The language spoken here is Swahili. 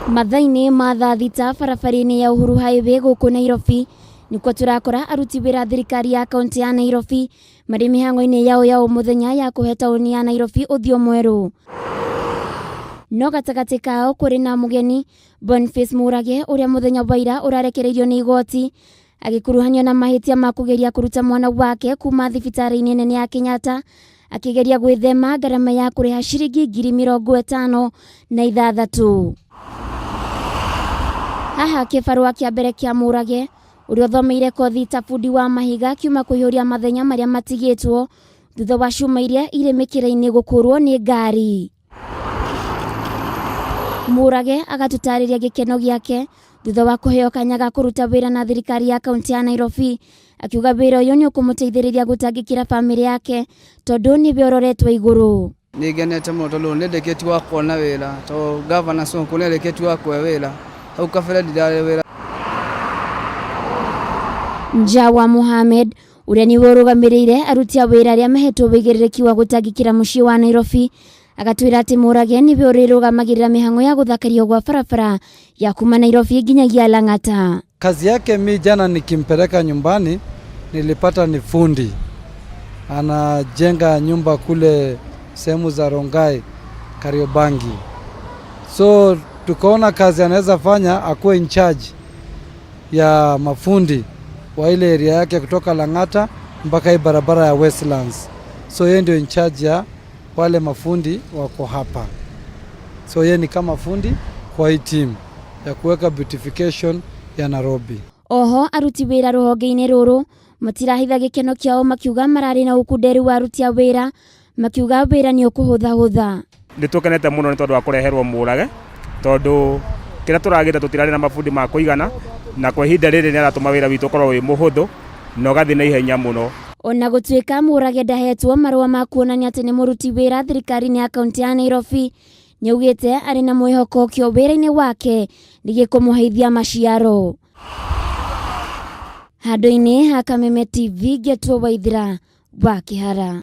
Mathaini ma thaa thita barabara-ini ya Uhuru Highway guku Nairobi nikuo turakora aruti wira thirikari ya kaunti ya Nairobi mari mihango-ini yao ya umuthenya ya kuhe tauni ya Nairobi uthio mweru. No gatagati kao kuri na mugeni Boniface Murage uria muthenya waira urarekereirio ni igoti agikuruhanio na mahitia ma kugeria kuruta mwana wake kuma thibitari-ini nene ya Kenyatta akigeria gwithema garama ya kuriha ciringi 50,000 haha kibarua kia mbere kia Murage uria thomeire kothi ta fundi wa mahiga kiuma kuhiuria mathenya maria matigitwo thutha wa cuma iria iri mikira-ini gukurwo ni ngari. Murage agatutariria gikeno giake thutha wa kuheo kanya ga kuruta wira na thirikari ya kaunti ya Nairobi akiuga wira uyu ni ukumuteithiriria gutangikira family yake tondu ni biororetwo iguru. Nigenete muno tondu ndendeketi wa kuona wira to governor so kuneleketi wa kwa wira au kafela didare wira. Njawa Mohamed uria ni worugamirire aruti a wira aria mahetwo wigiriki wa gutangikira mucii wa Nairobi agatwira ati Murage ni biorirugamagirira mihango ya guthakario gwa barabara ya kuma Nairobi nginyagia Lang'ata. Kazi yake mi jana nikimpeleka nyumbani nilipata ni fundi. Anajenga nyumba kule sehemu za Rongai, Kariobangi. So tukaona kazi anaweza fanya akuwe in charge ya mafundi wa ile area yake kutoka Lang'ata mpaka hii barabara ya Westlands. So yeye ndio in charge ya wale mafundi wako hapa. So yeye ni kama fundi kwa hii team ya kuweka beautification ya Nairobi. Oho aruti wira ruhonge-ini ruru matirahitha gikeno kiao makiuga marari na ukuderu wa aruti a wira makiuga wira ni ukuhutha. Nitukenete muno ni tondu wa kureherwo Murage tondu kira turagita tutirari na mafundi ma kuigana na kwa ihinda riri ni aratuma wira witu korwo wi muhuthu no gathi na ihenya muno. Ona gutuika Murage ndahetwo marua ma kuonania ati ni muruti wira thirikari-ini ya kaunti ya Nairobi niugite ari na mwihoko kio wira-ini wake nigikumuheithia maciaro. Handu-ini ha Kameme TV Getwo Waithira wa Kihara.